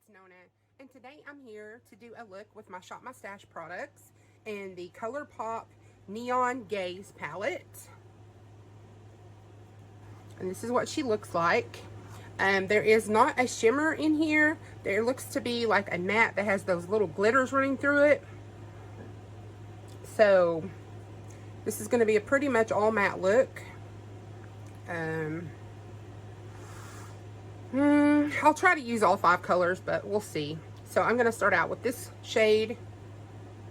it's Nona, and today I'm here to do a look with my Shop My Stash products in the Colourpop Neon Gaze palette. And this is what she looks like. There is not a shimmer in here. There looks to be like a matte that has those little glitters running through it. So this is going to be a pretty much all matte look. I'll try to use all 5 colors, but we'll see. So I'm going to start out with this shade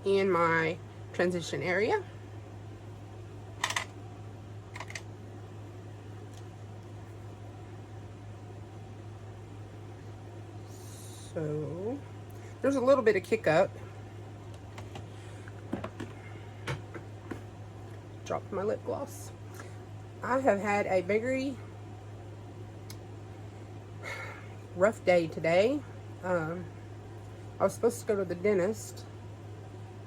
in my transition area. So there's a little bit of kick up. Dropped my lip gloss. I have had a very rough day today. I was supposed to go to the dentist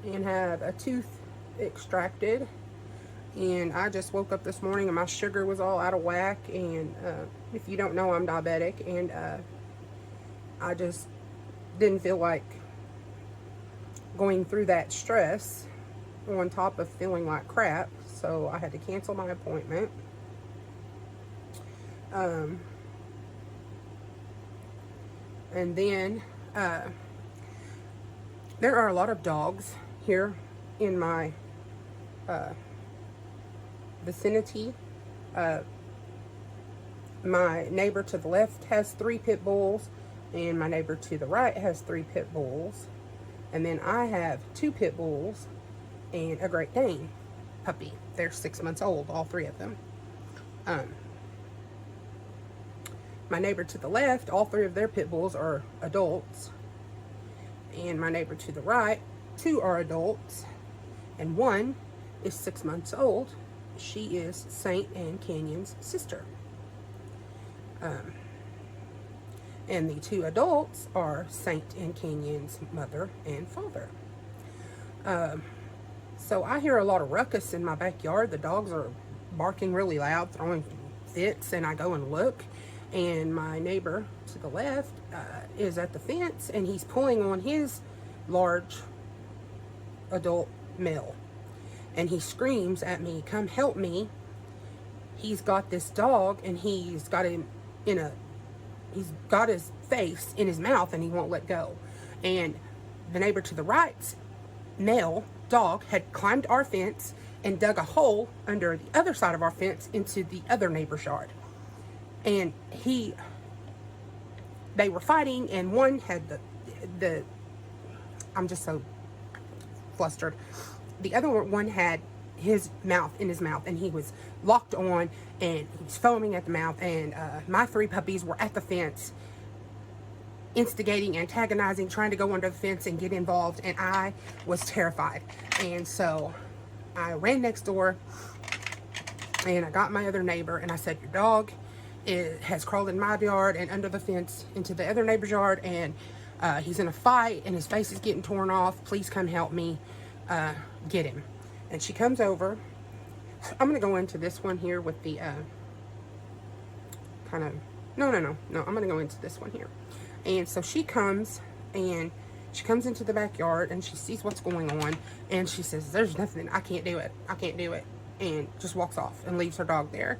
and have a tooth extracted, and I just woke up this morning and my sugar was all out of whack. And if you don't know, I'm diabetic, and I just didn't feel like going through that stress on top of feeling like crap, so I had to cancel my appointment. And then there are a lot of dogs here in my vicinity. My neighbor to the left has 3 pit bulls, and my neighbor to the right has 3 pit bulls. And then I have 2 pit bulls and a Great Dane puppy. They're 6 months old, all 3 of them. My neighbor to the left, all 3 of their pit bulls are adults. And my neighbor to the right, 2 are adults. And 1 is 6 months old. She is Saint and Canyon's sister. And the 2 adults are Saint and Canyon's mother and father. So I hear a lot of ruckus in my backyard. The dogs are barking really loud, throwing fits, and I go and look. And my neighbor to the left is at the fence, and he's pulling on his large adult male. And he screams at me, "Come help me." He's got this dog, and he's got him he's got his face in his mouth, and he won't let go. And the neighbor to the right's male dog had climbed our fence and dug a hole under the other side of our fence into the other neighbor's yard. And they were fighting, and one had I'm just so flustered. The other one had his mouth in his mouth, and he was locked on, and he was foaming at the mouth. And my 3 puppies were at the fence, instigating, antagonizing, trying to go under the fence and get involved, and I was terrified. And so I ran next door, and I got my other neighbor, and I said, "Your dog has crawled in my yard and under the fence into the other neighbor's yard, and he's in a fight, and his face is getting torn off. Please come help me get him." And she comes over. I'm going to go into this one here with the kind of, no, I'm going to go into this one here. And so she comes, and she comes into the backyard, and she sees what's going on, and she says, "There's nothing, I can't do it, and just walks off and leaves her dog there.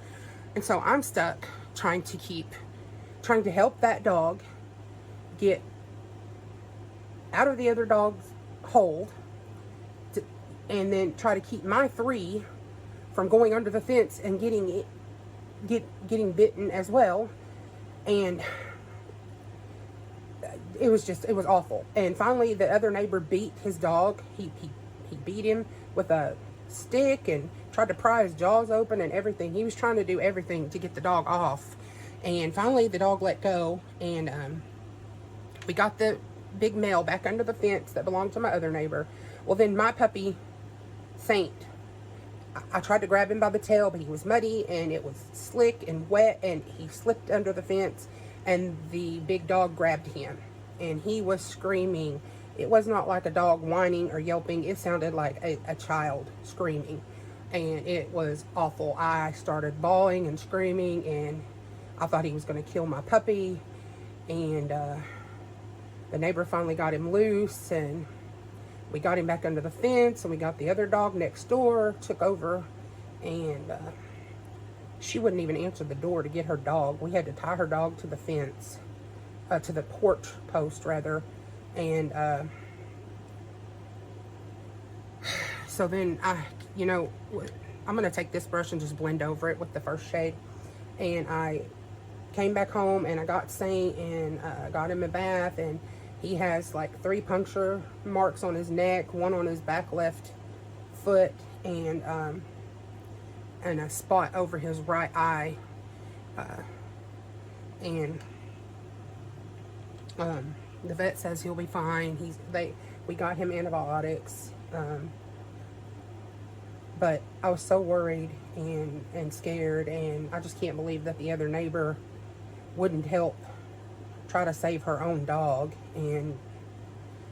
And so I'm stuck trying to help that dog get out of the other dog's hold, and then try to keep my 3 from going under the fence and getting bitten as well. And it was awful. And finally, the other neighbor beat his dog. He beat him with a stick and tried to pry his jaws open and everything. He was trying to do everything to get the dog off. And finally, the dog let go, and we got the big male back under the fence that belonged to my other neighbor. Well, then my puppy, Saint, I tried to grab him by the tail, but he was muddy, and it was slick and wet, and he slipped under the fence, and the big dog grabbed him, and he was screaming. It was not like a dog whining or yelping. It sounded like a child screaming, and it was awful. I started bawling and screaming, and I thought he was going to kill my puppy. And the neighbor finally got him loose, and we got him back under the fence, and we got the other dog next door, took over, and she wouldn't even answer the door to get her dog. We had to tie her dog to the fence, to the porch post, rather, and so then you know, I'm going to take this brush and just blend over it with the first shade, and I came back home, and I got Saint, and got him a bath, and he has like 3 puncture marks on his neck, 1 on his back left foot, and a spot over his right eye, and the vet says he'll be fine. We got him antibiotics, but I was so worried and scared, and I just can't believe that the other neighbor wouldn't help try to save her own dog. And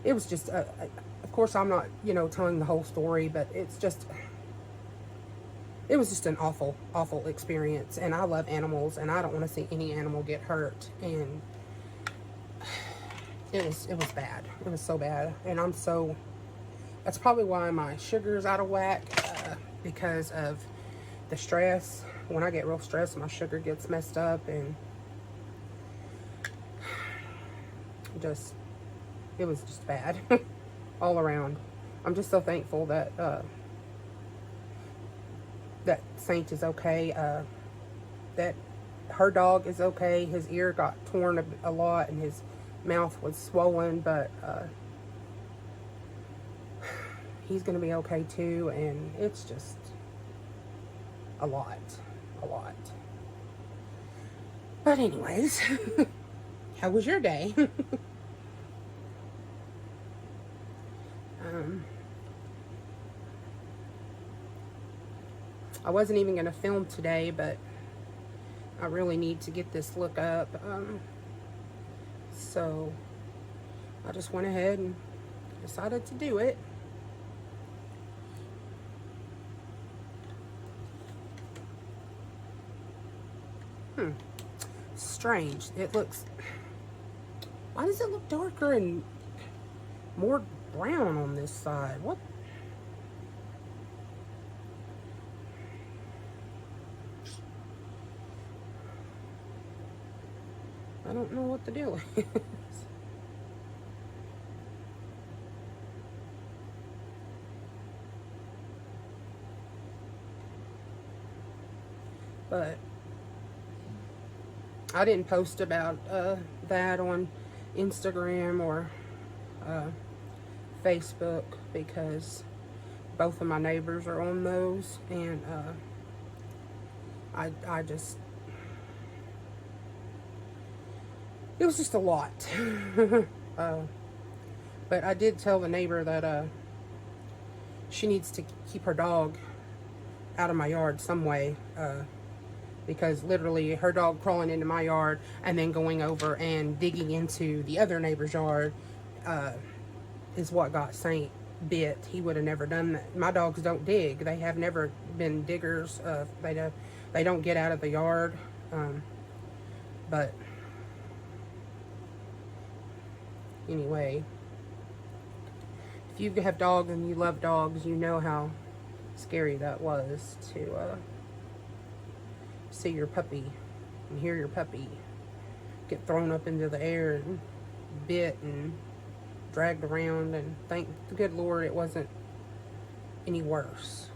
it was just, of course, I'm not, you know, telling the whole story, but it was just an awful, awful experience. And I love animals, and I don't want to see any animal get hurt. And it was bad. It was so bad. And that's probably why my sugar's out of whack, because of the stress. When I get real stressed, my sugar gets messed up, and it was just bad all around. I'm just so thankful that that Saint is okay, that her dog is okay. His ear got torn a lot, and his mouth was swollen, but he's gonna be okay too. And it's just a lot. But anyways, how was your day? I wasn't even going to film today, but I really need to get this look up. So I just went ahead and decided to do it. Strange. It looks... Why does it look darker and more brown on this side? What? I don't know what the deal is. But I didn't post about that on Instagram or Facebook, because both of my neighbors are on those, and I just, it was just a lot. But I did tell the neighbor that she needs to keep her dog out of my yard some way, because literally her dog crawling into my yard and then going over and digging into the other neighbor's yard is what got Saint bit. He would have never done that. My dogs don't dig. They have never been diggers. They don't get out of the yard. But anyway, if you have dogs and you love dogs, you know how scary that was to see your puppy and hear your puppy get thrown up into the air and bit and dragged around, and thank the good Lord it wasn't any worse.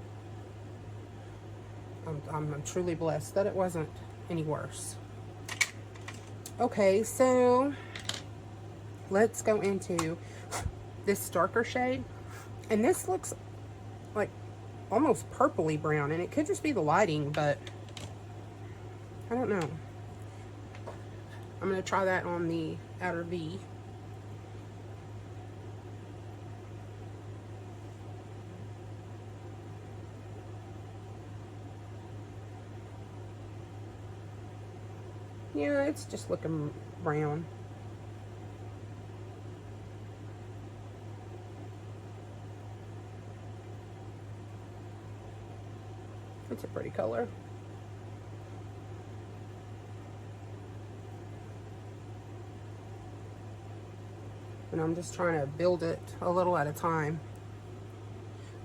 I'm truly blessed that it wasn't any worse. Okay, so let's go into this darker shade, and this looks like almost purpley brown, and it could just be the lighting, but I don't know. I'm going to try that on the outer V. Yeah, it's just looking brown. It's a pretty color. and I'm just trying to build it a little at a time.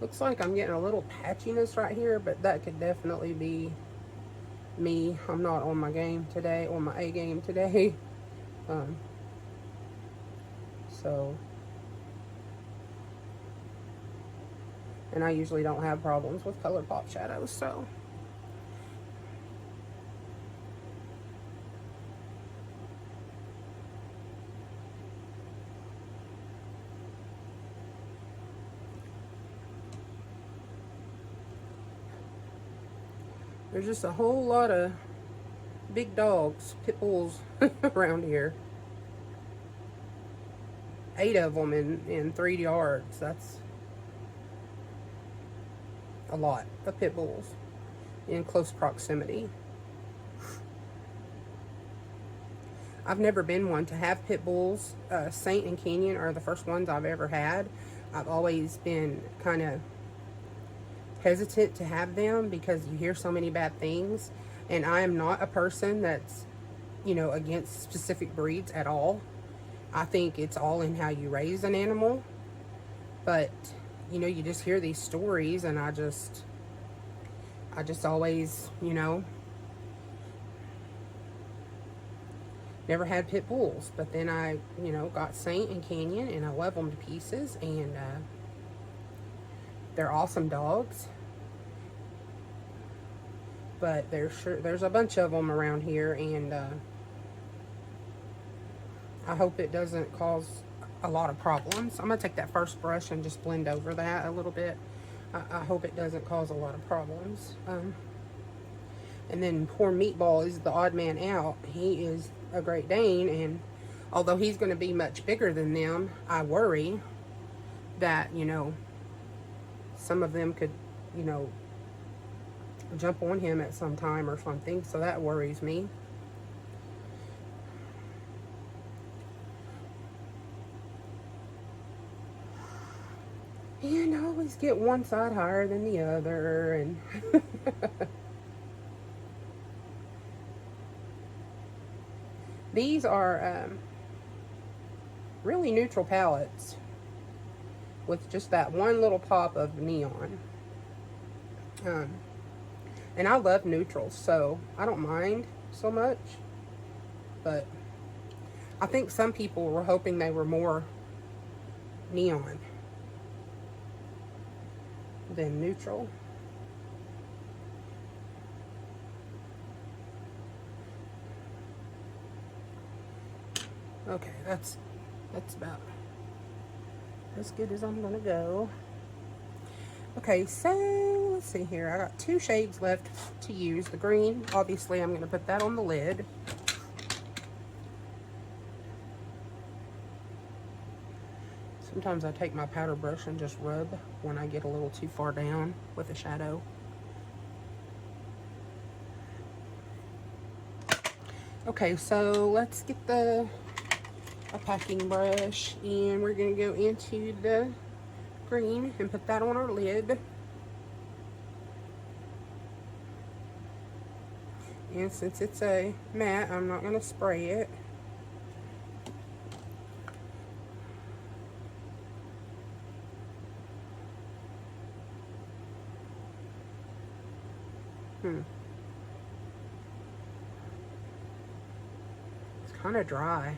Looks like I'm getting a little patchiness right here, but that could definitely be me. I'm not on my game today, on my A game today. So, and I usually don't have problems with Colourpop shadows, so. There's just a whole lot of big dogs, pit bulls around here. 8 of them in 3 yards. That's a lot of pit bulls in close proximity. I've never been one to have pit bulls. Saint and Canyon are the first ones I've ever had. I've always been kind of hesitant to have them because you hear so many bad things, and I am not a person that's, you know, against specific breeds at all. I think it's all in how you raise an animal, but you know, you just hear these stories, and I just always, you know, never had pit bulls. But then I, you know, got Saint and Canyon, and I love them to pieces, and they're awesome dogs. But there's a bunch of them around here, and I hope it doesn't cause a lot of problems. I'm going to take that first brush and just blend over that a little bit. I hope it doesn't cause a lot of problems. And then poor Meatball is the odd man out. He is a Great Dane, and although he's going to be much bigger than them, I worry that, you know, some of them could, you know, jump on him at some time or something, so that worries me. And I always get one side higher than the other, and these are really neutral palettes with just that one little pop of neon. And I love neutrals, so I don't mind so much. But I think some people were hoping they were more neon than neutral. Okay, that's about as good as I'm gonna go. Okay, so let's see here. I got 2 shades left to use. The green, obviously, I'm gonna put that on the lid. Sometimes I take my powder brush and just rub when I get a little too far down with a shadow. Okay, so let's get a packing brush, and we're gonna go into the green and put that on our lid. And since it's a matte, I'm not gonna spray it. It's kind of dry.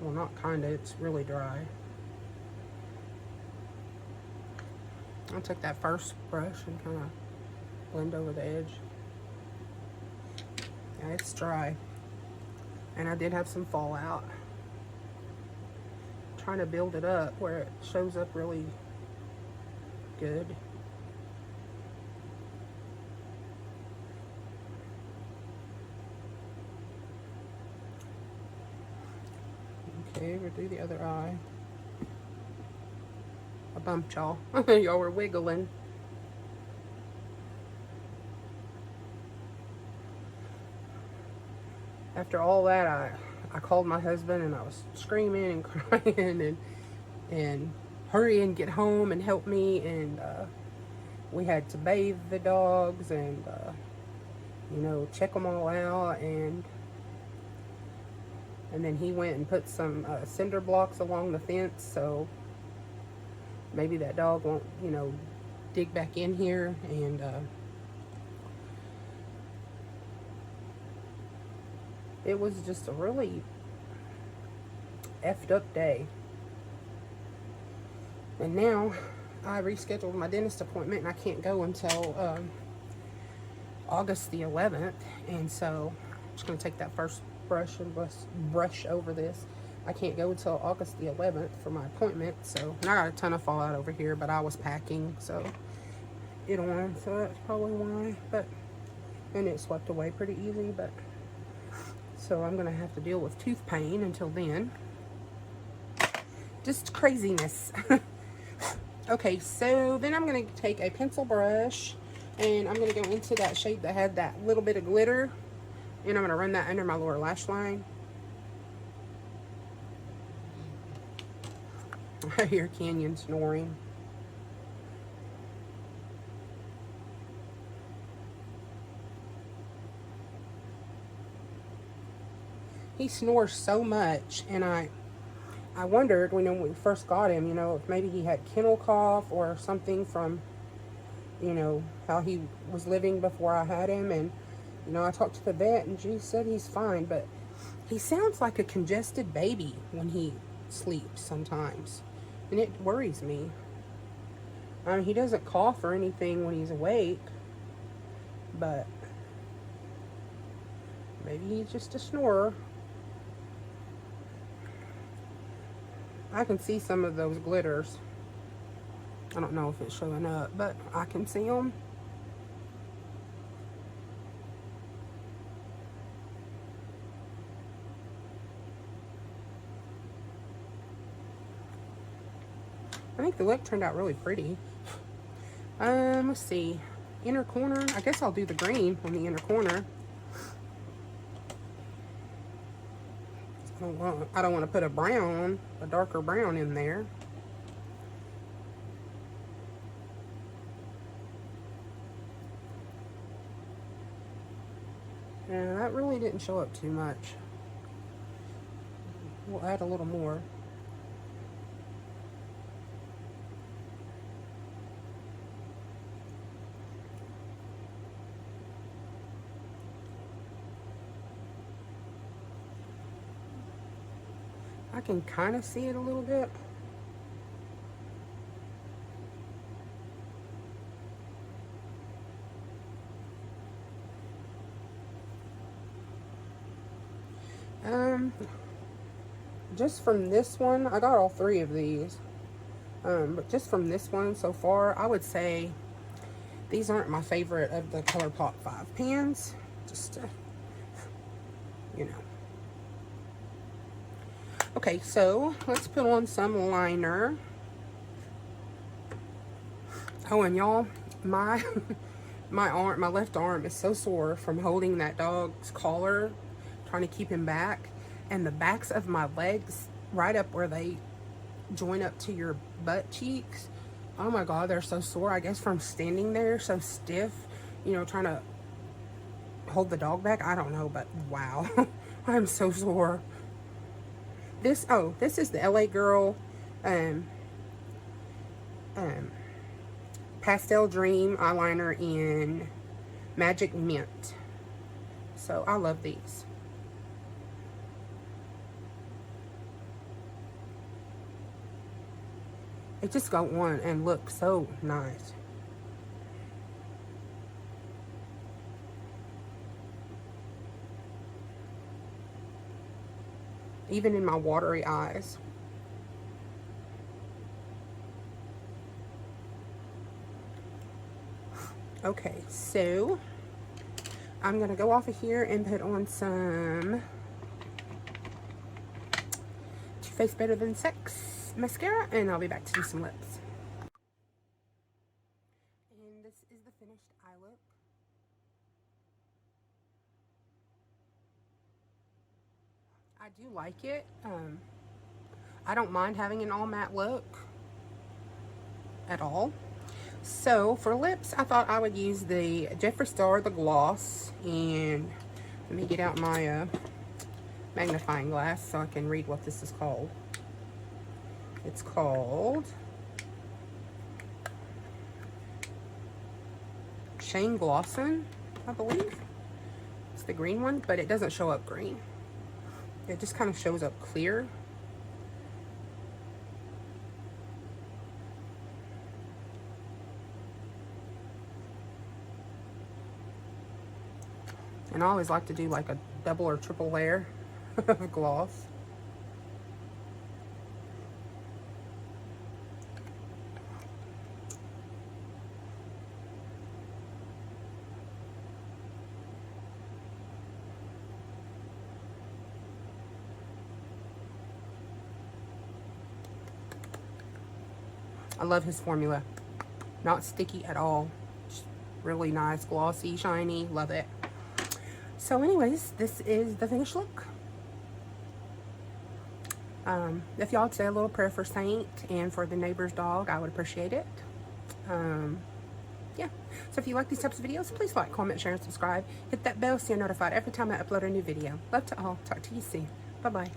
Well, not kind of, it's really dry. I'll take that first brush and kind of blend over the edge. Yeah, it's dry. And I did have some fallout. I'm trying to build it up where it shows up really good. Okay, we'll do the other eye. I bumped y'all. Y'all were wiggling. After all that, I called my husband, and I was screaming and crying and hurry and get home and help me, and we had to bathe the dogs and you know, check them all out, and And then he went and put some cinder blocks along the fence, so maybe that dog won't, you know, dig back in here. And it was just a really effed up day. And now I rescheduled my dentist appointment, and I can't go until August the 11th. And so I'm just going to take that first brush and brush over this. I can't go until August the 11th for my appointment. So, and I got a ton of fallout over here, but I was packing, so it on. So that's probably why. But, and it swept away pretty easy. But, so I'm going to have to deal with tooth pain until then. Just craziness. Okay, so then I'm going to take a pencil brush, and I'm going to go into that shade that had that little bit of glitter, and I'm going to run that under my lower lash line. I hear Canyon snoring. He snores so much, and I wondered when we first got him, you know, if maybe he had kennel cough or something from, you know, how he was living before I had him. And, you know, I talked to the vet, and she said he's fine, but he sounds like a congested baby when he sleeps sometimes, and it worries me. I mean, he doesn't cough or anything when he's awake, but maybe he's just a snorer. I can see some of those glitters. I don't know if it's showing up, but I can see them. I think the lip turned out really pretty. Let's see. Inner corner. I guess I'll do the green on the inner corner. I don't want to put a brown, a darker brown in there. Yeah, that really didn't show up too much. We'll add a little more. I can kind of see it a little bit. Just from this one, I got all three of these. But just from this one so far, I would say these aren't my favorite of the Colourpop 5 pans. Just, you know. Okay, so let's put on some liner. Oh, and y'all, my left arm is so sore from holding that dog's collar, trying to keep him back, and the backs of my legs, right up where they join up to your butt cheeks. Oh my God, they're so sore. I guess from standing there so stiff, you know, trying to hold the dog back. I don't know, but wow, I'm so sore. This is the LA Girl Pastel Dream eyeliner in Magic Mint. So I love these. It just go on and look so nice. Even in my watery eyes. Okay, so I'm gonna go off of here and put on some Too Faced Better Than Sex mascara, and I'll be back to do some lips. And this is the finished eye look. I do like it. I don't mind having an all matte look at all. So for lips, I thought I would use the Jeffree Star, the gloss, and let me get out my magnifying glass so I can read what this is called. It's called Shane Glosson, I believe. It's the green one, but it doesn't show up green. It just kind of shows up clear. And I always like to do like a double or triple layer of gloss. I love his formula. Not sticky at all. Just really nice, glossy, shiny. Love it. So anyways, this is the finished look. If y'all would say a little prayer for Saint and for the neighbor's dog, I would appreciate it. Yeah. So if you like these types of videos, please like, comment, share, and subscribe. Hit that bell so you're notified every time I upload a new video. Love to all. Talk to you soon. Bye-bye.